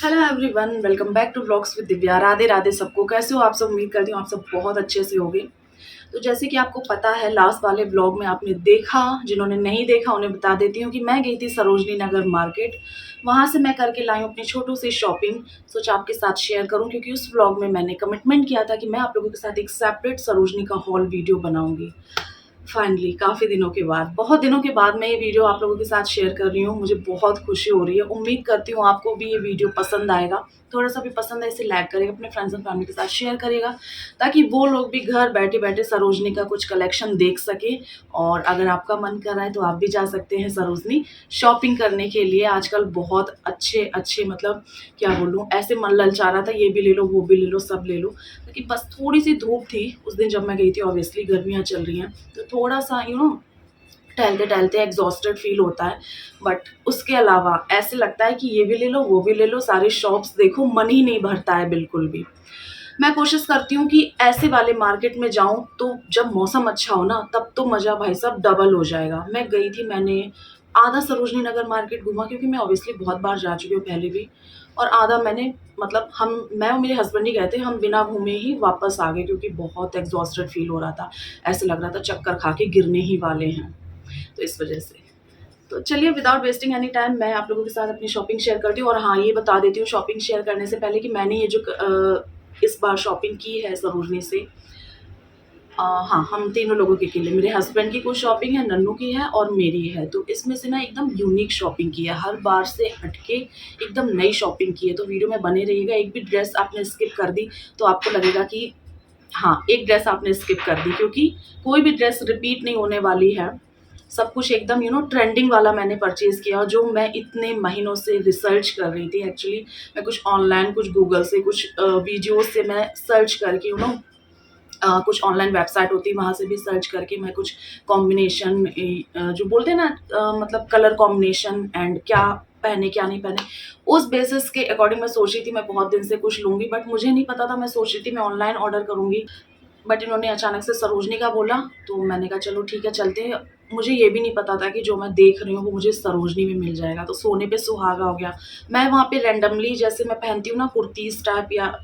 Hello everyone, welcome back to vlogs with Divya. Radhe Radhe सबको। कैसे हो आप सब? उम्मीद करती हूँ आप सब बहुत अच्छे से होंगे। तो जैसे कि आपको पता है, लास्ट वाले व्लॉग में आपने देखा, जिन्होंने नहीं देखा उन्हें बता देती हूँ कि मैं गई थी सरोजनी नगर मार्केट। वहाँ से मैं करके लाई हूँ अपनी छोटू सी शॉपिंग। सोचा आपके साथ शेयर करूँ, क्योंकि उस व्लॉग में मैंने कमिटमेंट किया था कि मैं आप लोगों के साथ एक सेपरेट सरोजनी का हॉल वीडियो बनाऊंगी। फाइनली काफ़ी दिनों के बाद, बहुत दिनों के बाद मैं ये वीडियो आप लोगों के साथ शेयर कर रही हूँ। मुझे बहुत खुशी हो रही है। उम्मीद करती हूँ आपको भी ये वीडियो पसंद आएगा। थोड़ा सा भी पसंद है इसे लाइक करेगा, अपने फ्रेंड्स एंड फैमिली के साथ शेयर करेगा, ताकि वो लोग भी घर बैठे बैठे सरोजनी का कुछ कलेक्शन देख सके। और अगर आपका मन कर रहा है तो आप भी जा सकते हैं सरोजनी शॉपिंग करने के लिए। आजकल बहुत अच्छे अच्छे, मतलब क्या बोलूँ, ऐसे मन ललचा रहा था ये भी ले लो वो भी ले लो सब ले लो। क्योंकि बस थोड़ी सी धूप थी उस दिन जब मैं गई थी। ऑब्वियसली गर्मियाँ चल रही हैं तो थोड़ा सा टहलते टहलते एग्जॉस्टेड फील होता है। बट उसके अलावा ऐसे लगता है कि ये भी ले लो वो भी ले लो, सारे शॉप्स देखो, मन ही नहीं भरता है बिल्कुल भी। मैं कोशिश करती हूँ कि ऐसे वाले मार्केट में जाऊँ तो जब मौसम अच्छा हो ना, तब तो मज़ा भाई साहब डबल हो जाएगा। मैं गई थी, मैंने आधा सरोजनी नगर मार्केट घूमा, क्योंकि मैं ऑब्वियसली बहुत बार जा चुकी हूँ पहले भी। और आधा मैंने, मतलब मैं और मेरे हस्बैंड ही गए थे, हम बिना घूमे ही वापस आ गए, क्योंकि बहुत एग्जॉस्टेड फील हो रहा था। ऐसे लग रहा था चक्कर खा के गिरने ही वाले हैं, तो इस वजह से। तो चलिए, विदाउट वेस्टिंग एनी टाइम मैं आप लोगों के साथ अपनी शॉपिंग शेयर करती हूँ। और हाँ, ये बता देती हूँ शॉपिंग शेयर करने से पहले कि मैंने ये जो इस बार शॉपिंग की है सरोजनी से, हाँ, हम तीनों लोगों के लिए, मेरे हस्बैंड की कुछ शॉपिंग है, नन्नू की है और मेरी है। तो इसमें से ना एकदम यूनिक शॉपिंग की है, हर बार से हटके एकदम नई शॉपिंग की है। तो वीडियो में बने रहिएगा। एक भी ड्रेस आपने स्किप कर दी तो आपको लगेगा कि हाँ, एक ड्रेस आपने स्किप कर दी, क्योंकि कोई भी ड्रेस रिपीट नहीं होने वाली है। सब कुछ एकदम ट्रेंडिंग वाला मैंने परचेज़ किया, जो मैं इतने महीनों से रिसर्च कर रही थी। एक्चुअली मैं कुछ ऑनलाइन, कुछ गूगल से, कुछ वीडियोज़ से मैं सर्च करके कुछ ऑनलाइन वेबसाइट होती है, वहाँ से भी सर्च करके मैं कुछ कॉम्बिनेशन, जो बोलते हैं ना, मतलब कलर कॉम्बिनेशन एंड क्या पहने क्या नहीं पहने, उस बेसिस के अकॉर्डिंग मैं सोच रही थी मैं बहुत दिन से कुछ लूँगी। बट मुझे नहीं पता था, मैं सोच रही थी मैं ऑनलाइन ऑर्डर करूँगी। बट इन्होंने अचानक से सरोजनी का बोला, तो मैंने कहा चलो ठीक है चलते हैं। मुझे ये भी नहीं पता था कि जो मैं देख रही हूँ वो मुझे सरोजनी में मिल जाएगा, तो सोने पे सुहागा हो गया। मैं वहाँ पे रैंडमली, जैसे मैं पहनती हूँ ना कुर्तीज़ टाइप, या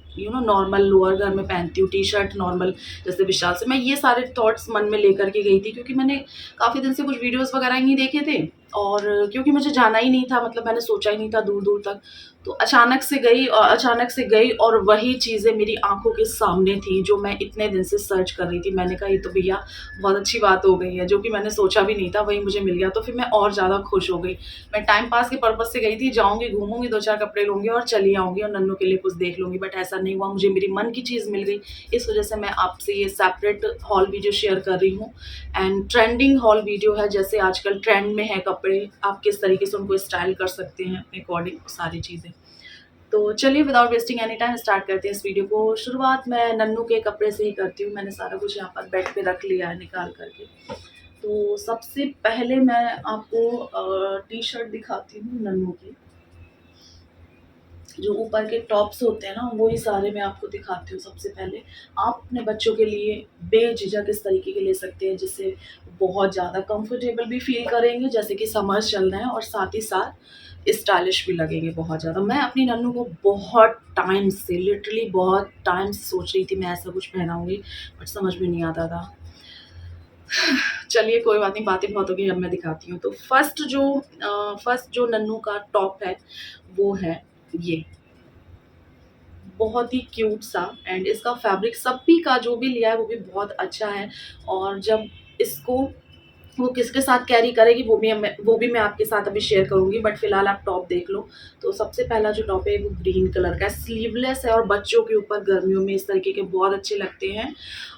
नॉर्मल लोअर घर में पहनती हूँ, टी-शर्ट नॉर्मल जैसे विशाल से, मैं ये सारे थॉट्स मन में लेकर के गई थी, क्योंकि मैंने काफ़ी दिन से कुछ वीडियोज़ वगैरह ही नहीं देखे थे। और क्योंकि मुझे जाना ही नहीं था, मतलब मैंने सोचा ही नहीं था दूर-दूर तक। तो अचानक से गई और वही चीज़ें मेरी आँखों के सामने थी, जो मैं इतने दिन से सर्च कर रही थी। मैंने कहा ये तो भैया बहुत अच्छी बात हो गई है, जो कि मैंने सोचा भी नहीं था वही मुझे मिल गया। तो फिर मैं और ज़्यादा खुश हो गई। मैं टाइम पास के पर्पज़ से गई थी, जाऊँगी, घूमूँगी, 2-4 कपड़े लूँगी और चली आऊँगी और नन्नू के लिए कुछ देख लूँगी। बट ऐसा नहीं हुआ, मुझे मेरी मन की चीज़ मिल गई। इस वज़ह से मैं आपसे ये सेपरेट हॉल वीडियो शेयर कर रही हूँ। एंड ट्रेंडिंग हॉल वीडियो है, जैसे आजकल ट्रेंड में है कपड़े, आप किस तरीके से उनको स्टाइल कर सकते हैं अपने अकॉर्डिंग, सारी चीज़ें। तो चलिए, without wasting any time start करते हैं इस वीडियो को। शुरुआत मैं नन्नू के कपड़े से ही करती हूँ। मैंने सारा कुछ यहाँ पर बेड पे रख लिया है निकाल करके। तो सबसे पहले मैं आपको टी शर्ट दिखाती हूँ नन्नू की। जो ऊपर के टॉप्स होते हैं ना, वही सारे मैं आपको दिखाती हूँ। सबसे पहले आप अपने बच्चों के लिए बेझिझक इस तरीके के ले सकते हैं, जिससे बहुत ज़्यादा कंफर्टेबल भी फील करेंगे, जैसे कि समर्स चल रहे हैं, और साथ ही साथ स्टाइलिश भी लगेंगे बहुत ज़्यादा। मैं अपनी नन्नू को बहुत टाइम से, लिटरली बहुत टाइम से सोच रही थी मैं ऐसा कुछ पहनाऊँगी, बट समझ में नहीं आता था। चलिए कोई बात नहीं, बातें बहुत हो गई, अब मैं दिखाती हूँ। तो फर्स्ट जो नन्नू का टॉप है वो है ये, बहुत ही क्यूट सा। एंड इसका फैब्रिक सभी का जो भी लिया है वो भी बहुत अच्छा है। और जब इसको वो किसके साथ कैरी करेगी वो भी मैं आपके साथ अभी शेयर करूँगी। बट फिलहाल आप टॉप देख लो। तो सबसे पहला जो टॉप है वो ग्रीन कलर का है, स्लीवलेस है, और बच्चों के ऊपर गर्मियों में इस तरीके के बहुत अच्छे लगते हैं।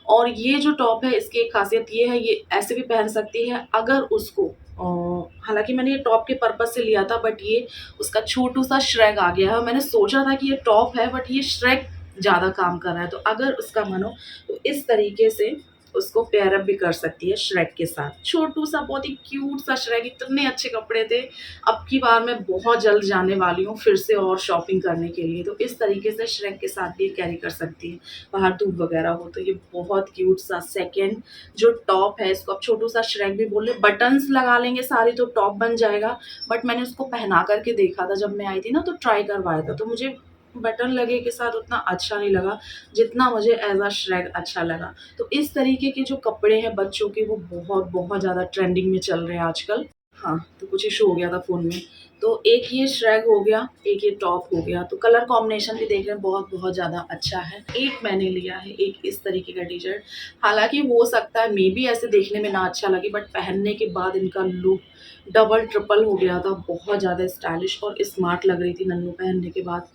और ये जो टॉप है, इसकी एक खासियत ये है, ये ऐसे भी पहन सकती है अगर उसको, हालाँकि मैंने ये टॉप के पर्पज़ से लिया था, बट ये उसका छोटू-सा श्रैग आ गया है। और मैंने सोचा था कि ये टॉप है, बट ये श्रैग ज़्यादा काम कर रहा है। तो अगर उसका मन हो तो इस तरीके से उसको पेयर अप भी कर सकती है श्रेक के साथ। छोटू सा बहुत ही क्यूट सा श्रेक, इतने अच्छे कपड़े थे। अब की बार मैं बहुत जल्द जाने वाली हूँ फिर से और शॉपिंग करने के लिए, तो इस तरीके से श्रेक के साथ भी कैरी कर सकती है, बाहर धूप वगैरह हो तो। ये बहुत क्यूट सा सेकंड जो टॉप है, इसको आप छोटू सा श्रेक भी बोल रहे, बटन्स लगा लेंगे सारे तो टॉप बन जाएगा। बट मैंने उसको पहना करके देखा था जब मैं आई थी ना, तो ट्राई करवाया था, तो मुझे बटन लगे के साथ उतना अच्छा नहीं लगा जितना मुझे एज अ श्रेग अच्छा लगा। तो इस तरीके के जो कपड़े हैं बच्चों के, वो बहुत बहुत ज़्यादा ट्रेंडिंग में चल रहे हैं आजकल। हाँ, तो कुछ इशू हो गया था फ़ोन में। तो एक ये श्रेग हो गया, एक ये टॉप हो गया। तो कलर कॉम्बिनेशन भी देख रहे हैं बहुत बहुत ज़्यादा अच्छा है। एक मैंने लिया है एक इस तरीके का टी-शर्ट, हालाँकि हो सकता है मे बी ऐसे देखने में ना अच्छा लगे, बट पहनने के बाद इनका लुक डबल ट्रिपल हो गया था। बहुत ज़्यादा स्टाइलिश और स्मार्ट लग रही थी नन्नू पहनने के बाद।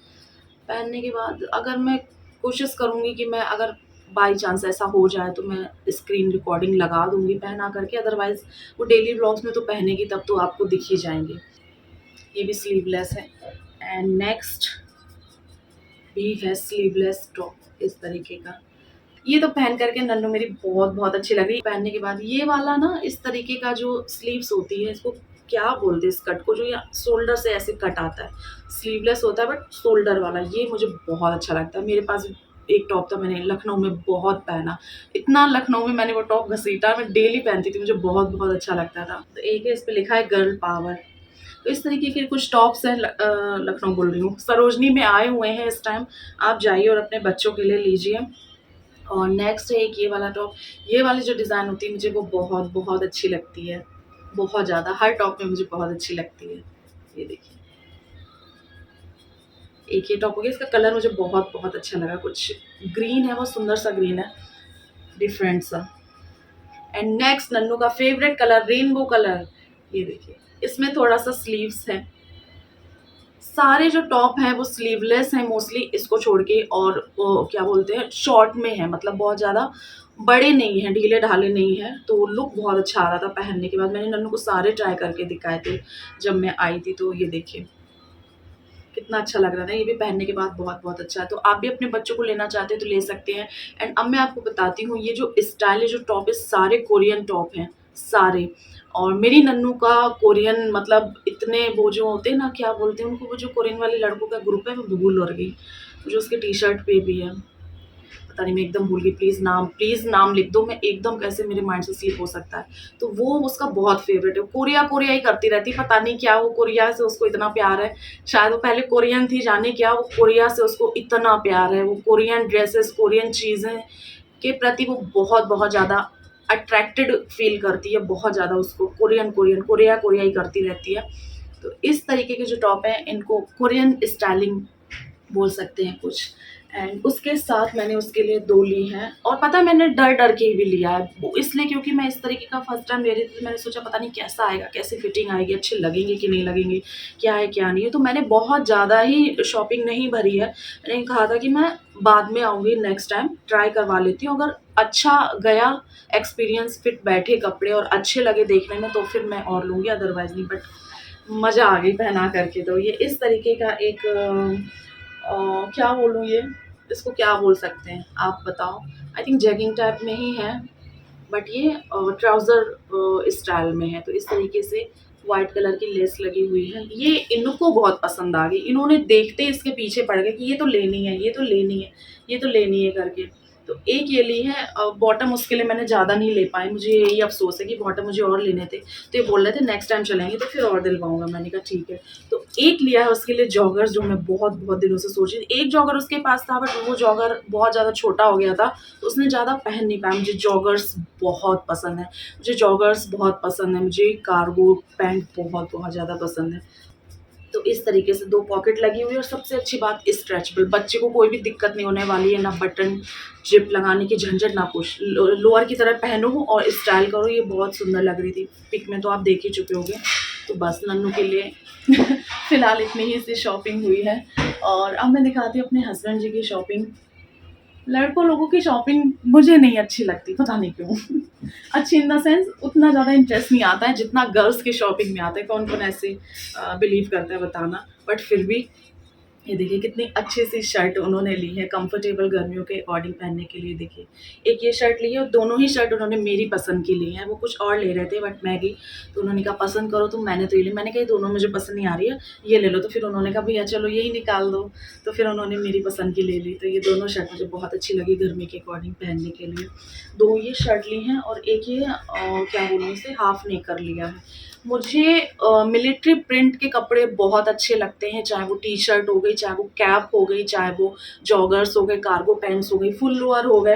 अगर मैं कोशिश करूँगी कि मैं अगर बाई चांस ऐसा हो जाए तो मैं स्क्रीन रिकॉर्डिंग लगा दूँगी पहना करके, अदरवाइज़ वो डेली व्लॉग्स में तो पहनेगी तब तो आपको दिख ही जाएँगे। ये भी स्लीवलेस है। एंड नेक्स्ट भी है स्लीवलेस टॉप इस तरीके का। ये तो पहन करके नन्नू मेरी बहुत बहुत अच्छी लग रही है। पहनने के बाद ये वाला ना इस तरीके का जो स्लीव्स होती है, इसको क्या बोलते हैं इस कट को, जो ये शोल्डर से ऐसे कट आता है, स्लीवलेस होता है बट शोल्डर वाला, ये मुझे बहुत अच्छा लगता है। मेरे पास एक टॉप था, मैंने लखनऊ में बहुत पहना, इतना लखनऊ में मैंने वो टॉप घसीटा, मैं डेली पहनती थी, मुझे बहुत बहुत अच्छा लगता था। तो एक है, इस पे लिखा है गर्ल पावर। तो इस तरीके के कुछ टॉप्स हैं, लखनऊ बोल रही हूँ, सरोजनी में आए हुए हैं इस टाइम। आप जाइए और अपने बच्चों के लिए लीजिए। और नेक्स्ट है एक ये वाला टॉप। ये वाली जो डिज़ाइन होती है मुझे वो बहुत बहुत अच्छी लगती है, बहुत ज़्यादा। हर टॉप में मुझे बहुत अच्छी लगती है। ये देखिए, एक ये टॉप हो गया, इसका कलर मुझे बहुत बहुत अच्छा लगा, कुछ ग्रीन है, बहुत सुंदर सा ग्रीन है, डिफरेंट सा। एंड नेक्स्ट नन्नू का फेवरेट कलर, रेनबो कलर। ये देखिए, इसमें थोड़ा सा स्लीव्स है। सारे जो टॉप हैं वो स्लीवलेस हैं मोस्टली, इसको छोड़ के, और वो क्या बोलते हैं, शॉर्ट में है, मतलब बहुत ज़्यादा बड़े नहीं हैं, ढीले-ढाले नहीं हैं, तो लुक बहुत अच्छा आ रहा था पहनने के बाद। मैंने नन्नू को सारे ट्राई करके दिखाए थे जब मैं आई थी, तो ये देखिए कितना अच्छा लग रहा था। ये भी पहनने के बाद बहुत-बहुत अच्छा है। तो आप भी अपने बच्चों को लेना चाहते हैं तो ले सकते हैं। एंड अब मैं आपको बताती हूँ, ये जो स्टाइल है, जो टॉप है, सारे कोरियन टॉप हैं, सारे। और मेरी नन्नू का कोरियन, मतलब इतने वो जो होते हैं ना, क्या बोलते हैं उनको, वो जो कोरियन वाले लड़कों का ग्रुप है, मैं भूल और गई। जो उसके टी-शर्ट पे भी है। पता नहीं, मैं एकदम भूल गई। प्लीज़ नाम लिख दो, मैं एकदम कैसे मेरे माइंड से स्लिप हो सकता है। तो वो उसका बहुत फ़ेवरेट है, कोरिया कोरिया ही करती रहती है, पता नहीं क्या वो कोरिया से उसको इतना प्यार है। शायद वो पहले कोरियन थी, जाने क्या, वो कोरिया से उसको इतना प्यार है। वो कोरियन ड्रेसेस, कोरियन चीज़ें के प्रति वो बहुत बहुत ज़्यादा अट्रैक्टेड फ़ील करती है, बहुत ज़्यादा उसको कोरियन कोरियन, कोरिया कोरिया ही करती रहती है। तो इस तरीके के जो टॉप हैं, इनको कोरियन स्टाइलिंग बोल सकते हैं कुछ। एंड उसके साथ मैंने उसके लिए 2 ली हैं, और पता है मैंने डर-डर के ही भी लिया है। वो इसलिए क्योंकि मैं इस तरीके का फर्स्ट टाइम ले रही थी, तो मैंने सोचा पता नहीं कैसा आएगा, कैसे फिटिंग आएगी, अच्छे लगेंगे कि नहीं लगेंगे, क्या है क्या नहीं है। तो मैंने बहुत ज़्यादा ही शॉपिंग नहीं भरी है। मैंने कहा था कि मैं बाद में आऊँगी, नेक्स्ट टाइम ट्राई करवा लेती हूँ। अगर अच्छा गया एक्सपीरियंस, फिट बैठे कपड़े और अच्छे लगे देखने में, तो फिर मैं और लूँगी, अदरवाइज़ नहीं। बट मज़ा आ गई पहना करके। तो ये इस तरीके का एक क्या बोलूँ ये, इसको क्या बोल सकते हैं आप बताओ? आई थिंक जैगिंग टाइप में ही है, बट ये ट्राउज़र स्टाइल में है। तो इस तरीके से व्हाइट कलर की लेस लगी हुई है। ये इनको बहुत पसंद आ गई। इन्होंने देखते ही इसके पीछे पड़ गए कि ये तो लेनी है, ये तो लेनी है, ये तो लेनी है करके। तो एक ये ली है, बॉटम उसके लिए मैंने ज़्यादा नहीं ले पाई, मुझे यही अफ़सोस है कि बॉटम मुझे और लेने थे। तो ये बोल रहे थे नेक्स्ट टाइम चलेंगे तो फिर और दिलवाऊँगा। मैंने कहा ठीक है। तो एक लिया है उसके लिए जॉगर्स, जो मैं बहुत-बहुत दिनों से सोच रही थी। एक जॉगर उसके पास था, बट वो जॉगर बहुत ज़्यादा छोटा हो गया था, तो उसने ज़्यादा पहन नहीं पाया। मुझे जॉगर्स बहुत पसंद है, मुझे कार्गो पैंट बहुत-बहुत ज़्यादा पसंद है। तो इस तरीके से 2 पॉकेट लगी हुई है, और सबसे अच्छी बात स्ट्रेचेबल, बच्चे को कोई भी दिक्कत नहीं होने वाली है, ना बटन जिप लगाने की झंझट, ना कुछ। लोअर की तरह पहनो और स्टाइल करो। ये बहुत सुंदर लग रही थी, पिक में तो आप देख ही चुके होंगे। तो बस नन्नू के लिए फ़िलहाल इतनी ही सी शॉपिंग हुई है, और अब मैं दिखाती हूँ अपने हस्बैंड जी की शॉपिंग। लड़कों लोगों की शॉपिंग मुझे नहीं अच्छी लगती, पता नहीं क्यों। अच्छी इन द सेंस, उतना ज़्यादा इंटरेस्ट नहीं आता है जितना गर्ल्स की शॉपिंग में आता है। कौन-कौन ऐसे बिलीव करता है बताना, बट फिर भी ये देखिए कितनी अच्छी सी शर्ट उन्होंने ली है कंफर्टेबल गर्मियों के अकॉर्डिंग पहनने के लिए। देखिए एक ये शर्ट ली है और दोनों ही शर्ट उन्होंने मेरी पसंद की ली है। वो कुछ और ले रहे थे बट मैं गई तो उन्होंने कहा पसंद करो तुम, मैंने तो ये ली। मैंने कहा ये दोनों मुझे पसंद नहीं आ रही है, ये ले लो। तो फिर उन्होंने कहा भैया चलो यही निकाल दो, तो फिर उन्होंने मेरी पसंद की ले ली। तो ये दोनों शर्ट मुझे बहुत अच्छी लगी गर्मी के अकॉर्डिंग पहनने के लिए। दो ये शर्ट ली हैं और एक ये क्या बोलूँ इसे हाफ नेकर लिया है। मुझे मिलिट्री प्रिंट के कपड़े बहुत अच्छे लगते हैं, चाहे वो टी शर्ट हो गई, चाहे वो कैप हो गई, चाहे वो जॉगर्स हो गए, कार्गो पैंट्स हो गई, फुल लोअर हो गए,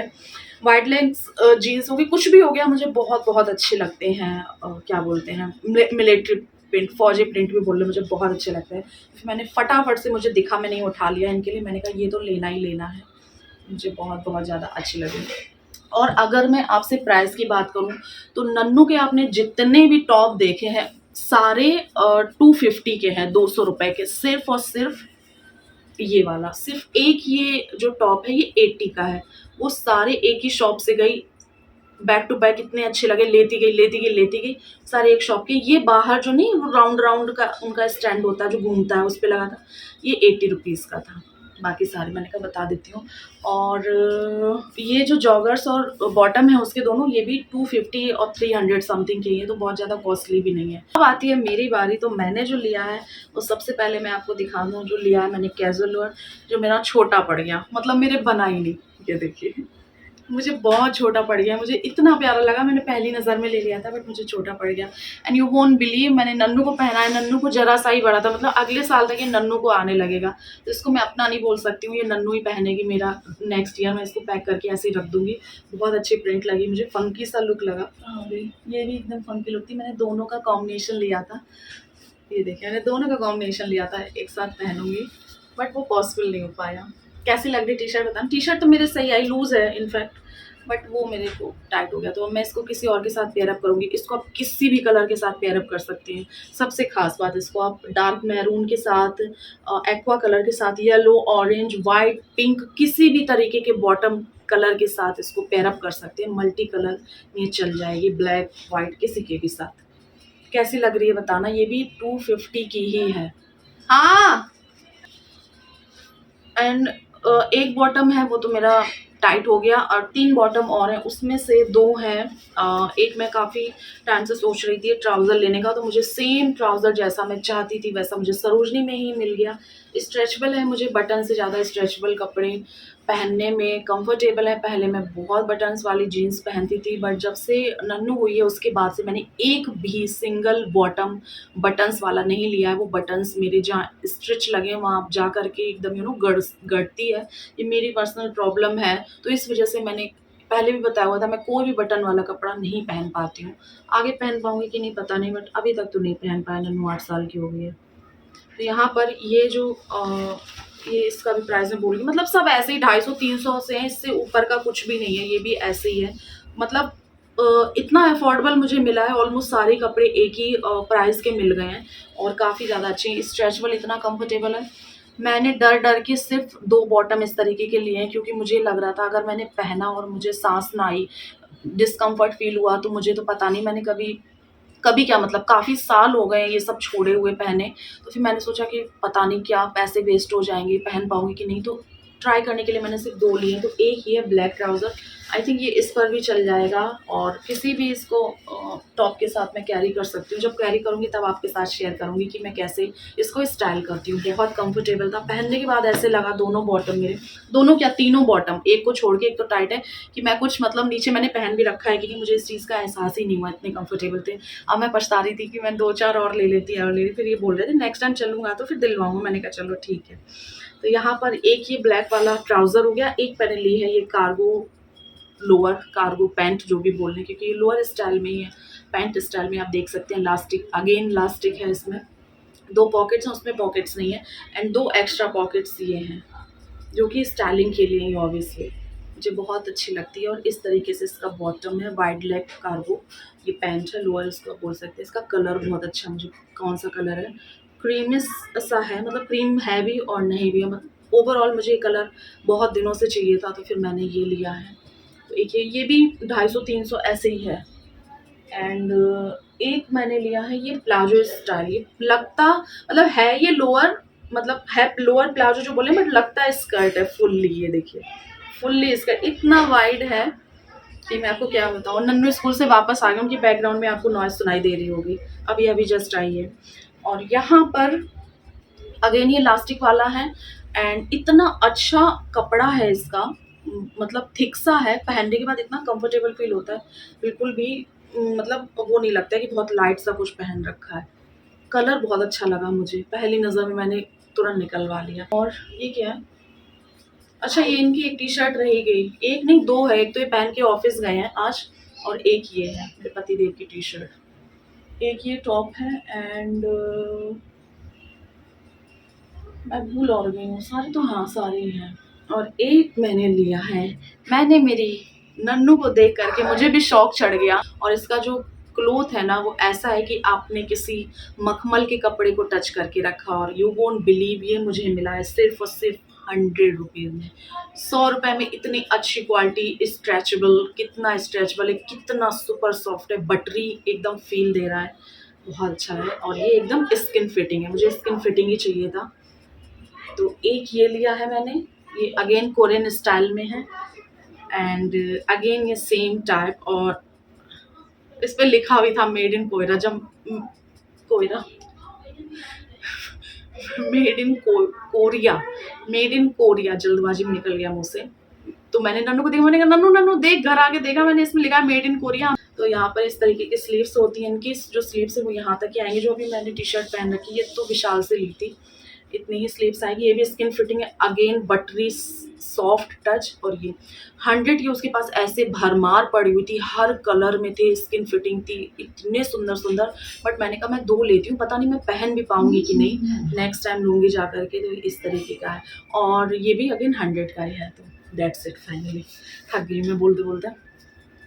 वाइड लेग्स जीन्स हो गई, कुछ भी हो गया, मुझे बहुत बहुत अच्छे लगते हैं। क्या बोलते हैं मिलिट्री प्रिंट, फौजी प्रिंट भी बोल रहे मुझे बहुत अच्छे लगते हैं। फिर मैंने फटाफट से, मुझे दिखा मैंने उठा लिया इनके लिए। मैंने कहा ये तो लेना ही लेना है, मुझे बहुत बहुत ज़्यादा अच्छी लगी। और अगर मैं आपसे प्राइस की बात करूं तो नन्नू के आपने जितने भी टॉप देखे हैं सारे 250 के हैं, 200 रुपए के। सिर्फ और सिर्फ ये वाला, सिर्फ एक ये जो टॉप है ये 80 का है। वो सारे एक ही शॉप से गई, बैक टू बैक इतने अच्छे लगे, लेती गई लेती गई लेती गई, सारे एक शॉप के। ये बाहर जो नहीं राउंड राउंड का उनका स्टैंड होता है जो घूमता है उस पे लगा था, ये 80 रुपीज़ का था। बाकी सारे मैंने कहा बता देती हूँ। और ये जो जॉगर्स और बॉटम है उसके दोनों, ये भी 250 और 300 समथिंग के हैं, तो बहुत ज़्यादा कॉस्टली भी नहीं है। अब आती है मेरी बारी। तो मैंने जो लिया है वो सबसे पहले मैं आपको दिखा दूँ जो लिया है मैंने, कैजुअल लोअर, जो मेरा छोटा पड़ गया, मतलब मेरे बना ही नहीं। ये देखिए मुझे बहुत छोटा पड़ गया, मुझे इतना प्यारा लगा, मैंने पहली नज़र में ले लिया था बट मुझे छोटा पड़ गया। एंड यू वोंट बिलीव, मैंने नन्नू को पहना है, नन्नू को जरा सा ही बड़ा था, मतलब अगले साल तक ये नन्नू को आने लगेगा। तो इसको मैं अपना नहीं बोल सकती हूँ, ये नन्नू ही पहनेगी मेरा नेक्स्ट ईयर। मैं इसको पैक करके ऐसे ही रख दूँगी। बहुत अच्छी प्रिंट लगी मुझे, फंकी सा लुक लगा। ये भी एकदम फंकी लुक थी। मैंने दोनों का कॉम्बिनेशन लिया था, ये देखिए मैंने दोनों का कॉम्बिनेशन लिया था, एक साथ पहनूंगी बट वो पॉसिबल नहीं हो पाया। कैसी लग रही टी शर्ट बताना। टी शर्ट तो मेरे सही आई, लूज़ है इनफैक्ट, बट वो मेरे को टाइट हो गया। तो मैं इसको किसी और के साथ पेयर अप करूँगी। इसको आप किसी भी कलर के साथ पेयर अप कर सकते हैं। सबसे खास बात, इसको आप डार्क मैरून के साथ, एक्वा कलर के साथ, येलो, ऑरेंज, वाइट, पिंक, किसी भी तरीके के बॉटम कलर के साथ इसको पेयर अप कर सकते हैं। मल्टी कलर में चल जाएगी, ब्लैक वाइट किसी के भी साथ। कैसी लग रही है बताना। ये भी 250 की ही है। हाँ, एंड एक बॉटम है वो तो मेरा टाइट हो गया, और 3 बॉटम और हैं, उसमें से 2 हैं। एक मैं काफ़ी टाइम से सोच रही थी ट्राउज़र लेने का, तो मुझे सेम ट्राउज़र जैसा मैं चाहती थी वैसा मुझे सरोजनी में ही मिल गया। स्ट्रेचेबल है, मुझे बटन से ज़्यादा स्ट्रेचेबल कपड़े पहनने में कंफर्टेबल है। पहले मैं बहुत बटन्स वाली जीन्स पहनती थी बट जब से नन्नू हुई है उसके बाद से मैंने एक भी सिंगल बॉटम बटन्स वाला नहीं लिया है। वो बटन्स मेरे जहाँ स्टिच लगे हैं वहाँ जा कर के एकदम गड़ती है। ये मेरी पर्सनल प्रॉब्लम है, तो इस वजह से मैंने पहले भी बताया हुआ था मैं कोई भी बटन वाला कपड़ा नहीं पहन पाती हूँ। आगे पहन पाऊँगी कि नहीं पता नहीं, बट अभी तक तो नहीं पहन पाया। नन्नू 8 साल की हो गई है। तो यहाँ पर ये जो ये इसका भी प्राइस मैं बोल रही हूँ, मतलब सब ऐसे ही 250-300 से हैं, इससे ऊपर का कुछ भी नहीं है। ये भी ऐसे ही है, मतलब इतना अफोर्डेबल मुझे मिला है। ऑलमोस्ट सारे कपड़े एक ही प्राइस के मिल गए हैं और काफ़ी ज़्यादा अच्छे हैं। स्ट्रेचेबल इतना कंफर्टेबल है। मैंने डर डर के सिर्फ 2 बॉटम इस तरीके के लिए हैं क्योंकि मुझे लग रहा था अगर मैंने पहना और मुझे सांस ना आई, डिस्कम्फर्ट फील हुआ, तो मुझे तो पता नहीं, मैंने कभी कभी क्या, मतलब काफ़ी साल हो गए ये सब छोड़े हुए पहने। तो फिर मैंने सोचा कि पता नहीं क्या पैसे वेस्ट हो जाएँगे, पहन पाऊँगी कि नहीं, तो ट्राई करने के लिए मैंने सिर्फ 2 लिए हैं। तो एक ही है ब्लैक ट्राउज़र, आई थिंक ये इस पर भी चल जाएगा और किसी भी इसको टॉप के साथ मैं कैरी कर सकती हूँ। जब कैरी करूँगी तब आपके साथ शेयर करूँगी कि मैं कैसे इसको स्टाइल करती हूँ। बहुत कंफर्टेबल था, पहनने के बाद ऐसे लगा दोनों बॉटम मेरे, दोनों क्या तीनों बॉटम, एक को छोड़ के, एक तो टाइट है, कि मैं कुछ मतलब नीचे मैंने पहन भी रखा है क्योंकि मुझे इस चीज़ का एहसास ही नहीं हुआ, इतने कंफर्टेबल थे। अब मैं पछता रही थी कि मैं 2-4 और ले लेती और ले ली। फिर ये बोल रहे थे नेक्स्ट टाइम चलूँगा तो फिर दिलवाऊँगा। मैंने कहा चलो ठीक है। तो यहाँ पर एक ये ब्लैक वाला ट्राउज़र हो गया, एक मैंने ली है ये कार्गो लोअर, कार्गो पैंट जो भी बोल रहे हैं, क्योंकि ये लोअर स्टाइल में ही है, पैंट स्टाइल में आप देख सकते हैं। लास्टिक, अगेन लास्टिक है इसमें, 2 पॉकेट्स हैं, उसमें पॉकेट्स नहीं है, एंड 2 एक्स्ट्रा पॉकेट्स ये हैं जो कि स्टाइलिंग के लिए ही ऑब्वियसली मुझे बहुत अच्छी लगती है। और इस तरीके से इसका बॉटम है, वाइड लेग कार्गो, ये पैंट है, लोअर इसको बोल सकते हैं। इसका कलर बहुत अच्छा, मुझे कौन सा कलर है, क्रीमिश सा है, मतलब क्रीम है भी और नहीं भी है, मतलब ओवरऑल मुझे ये कलर बहुत दिनों से चाहिए था तो फिर मैंने ये लिया है। तो एक ये भी 250-300 ऐसे ही है। एंड एक मैंने लिया है ये प्लाजो स्टाइल, ये लगता मतलब है ये लोअर मतलब है लोअर प्लाजो जो बोले बट लगता है स्कर्ट है फुल्ली। ये देखिए फुल्ली स्कर्ट इतना वाइड है कि मैं आपको क्या बताऊँ। नन्नू स्कूल से वापस आ गए, उनकी बैकग्राउंड में आपको नॉइज़ सुनाई दे रही होगी, अभी अभी जस्ट आई है। और यहाँ पर अगेन ये इलास्टिक वाला है एंड इतना अच्छा कपड़ा है इसका, मतलब थिक सा है, पहनने के बाद इतना कंफर्टेबल फील होता है, बिल्कुल भी मतलब वो नहीं लगता है कि बहुत लाइट सा कुछ पहन रखा है। कलर बहुत अच्छा लगा मुझे, पहली नज़र में मैंने तुरंत निकलवा लिया। और ये क्या है, अच्छा ये इनकी एक टी शर्ट रही गई, एक नहीं दो है, एक तो ये पहन के ऑफिस गए हैं आज और एक ये है मेरे पति देव की टी शर्ट। एक ये टॉप है एंड मैं भूल और गई हूँ, सारे तो हाँ सारे ही हैं। और एक मैंने लिया है, मैंने मेरी नन्नू को देख करके मुझे भी शौक चढ़ गया। और इसका जो क्लोथ है ना वो ऐसा है कि आपने किसी मखमल के कपड़े को टच करके रखा। और यू वोंट बिलीव ये मुझे मिला है सिर्फ और सिर्फ 100 रुपीज़ में। 100 रुपये में इतनी अच्छी क्वालिटी, स्ट्रेचेबल, कितना स्ट्रेचेबल है, कितना सुपर सॉफ्ट है, बटरी एकदम फील दे रहा है, बहुत अच्छा है। और ये एकदम स्किन फिटिंग है, मुझे स्किन फिटिंग ही चाहिए था। तो एक ये लिया है मैंने, ये अगेन कोरियन स्टाइल में है एंड अगेन ये सेम टाइप। और इस पे लिखा भी था मेड इन कोयरा, जब कोयरा made in Korea, made in Korea जल्दबाजी में निकल गया मुंह से। तो मैंने नन्नू को देखा, मैंने कहा नन्नू नन्नू देख, घर आके देखा मैंने, इसमें लिखा है मेड इन कोरिया। तो यहाँ पर इस तरीके की स्लीव्स होती हैं इनकी, जो स्लीव्स है वो यहाँ तक ही आएंगी। जो अभी मैंने टी शर्ट पहन रखी है ये तो विशाल से ली थी, इतनी ही स्लीव्स आएगी। ये भी स्किन फिटिंग है, अगेन बटरी सॉफ्ट टच। और ये 100 की उसके पास ऐसे भरमार पड़ी हुई थी, हर कलर में थे, स्किन फिटिंग थी, इतने सुंदर सुंदर। बट मैंने कहा मैं 2 लेती हूँ, पता नहीं मैं पहन भी पाऊंगी कि नहीं, नेक्स्ट टाइम लूंगी जा करके। तो इस तरीके का है और ये भी अगेन 100 का ही है। तो दैट्स इट, फाइनली थक गई मैं बोलते बोलते।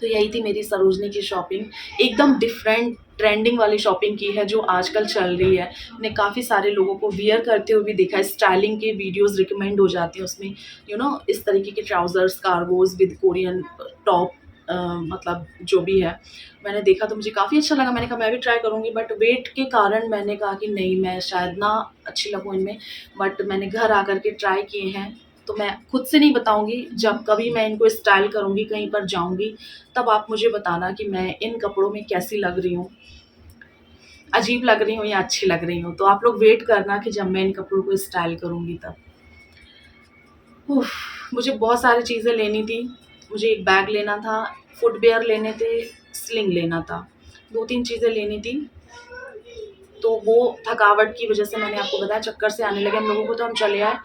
तो यही थी मेरी सरोजनी की शॉपिंग, एकदम डिफरेंट ट्रेंडिंग वाली शॉपिंग की है जो आजकल चल रही है। मैंने काफ़ी सारे लोगों को वियर करते हुए भी देखा है, स्टाइलिंग के वीडियोस रिकमेंड हो जाती हैं उसमें, इस तरीके के trousers, cargoes with Korean top, मतलब जो भी है। मैंने देखा तो मुझे काफ़ी अच्छा लगा, मैंने कहा मैं भी ट्राई करूँगी, बट वेट के कारण मैंने कहा कि नहीं, मैं शायद ना अच्छी लगूँ इनमें। बट मैंने घर आकर के ट्राई किए हैं, तो मैं खुद से नहीं बताऊंगी, जब कभी मैं इनको स्टाइल करूंगी, कहीं पर जाऊंगी, तब आप मुझे बताना कि मैं इन कपड़ों में कैसी लग रही हूँ, अजीब लग रही हूँ या अच्छी लग रही हूँ। तो आप लोग वेट करना कि जब मैं इन कपड़ों को स्टाइल करूंगी तब। उफ, मुझे बहुत सारी चीज़ें लेनी थी, मुझे एक बैग लेना था, फुटवेयर लेने थे, स्लिंग लेना था, 2-3 चीज़ें लेनी थी। तो वो थकावट की वजह से मैंने आपको बताया, चक्कर से आने लगे हम लोगों को, तो हम चले आए।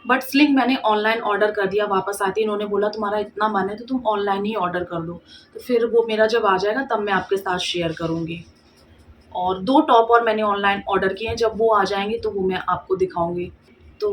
बट स्लिंग मैंने ऑनलाइन ऑर्डर कर दिया, वापस आती इन्होंने बोला तुम्हारा इतना मन है तो तुम ऑनलाइन ही ऑर्डर कर दो, तो फिर वो मेरा जब आ जाएगा तब मैं आपके साथ शेयर करूँगी। और 2 टॉप और मैंने ऑनलाइन ऑर्डर किए हैं, जब वो आ जाएँगे तो वो मैं आपको दिखाऊँगी। तो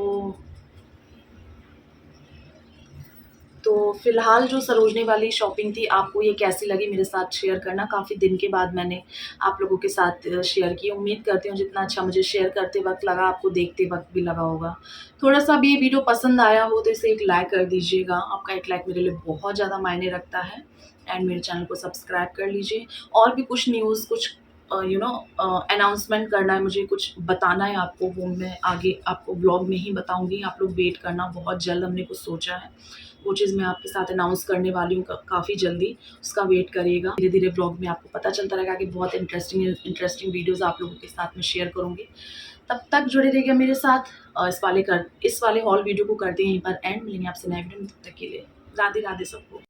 तो फ़िलहाल जो सरोजनी वाली शॉपिंग थी, आपको ये कैसी लगी मेरे साथ शेयर करना। काफ़ी दिन के बाद मैंने आप लोगों के साथ शेयर की। उम्मीद करती हूँ जितना अच्छा मुझे शेयर करते वक़्त लगा, आपको देखते वक़्त भी लगा होगा। थोड़ा-सा भी ये वीडियो पसंद आया हो तो इसे एक लाइक कर दीजिएगा। आपका एक लाइक मेरे लिए बहुत ज़्यादा मायने रखता है एंड मेरे चैनल को सब्सक्राइब कर लीजिए। और भी कुछ न्यूज़, कुछ अनाउंसमेंट करना है मुझे, कुछ बताना है आपको, वो मैं आगे आपको ब्लॉग में ही बताऊँगी। आप लोग वेट करना, बहुत जल्द हमने कुछ सोचा है, वो चीज़ मैं आपके साथ अनाउंस करने वाली हूँ काफ़ी जल्दी, उसका वेट करिएगा। धीरे-धीरे ब्लॉग में आपको पता चलता रहेगा कि बहुत इंटरेस्टिंग वीडियोज़ आप लोगों के साथ में शेयर करूँगी। तब तक जुड़े रहिएगा मेरे साथ। इस वाले हॉल वीडियो को करते हैं यहीं पर एंड। मिलेंगे आपसे नए वीडियो में, तब तक के लिए राधे-राधे सबको।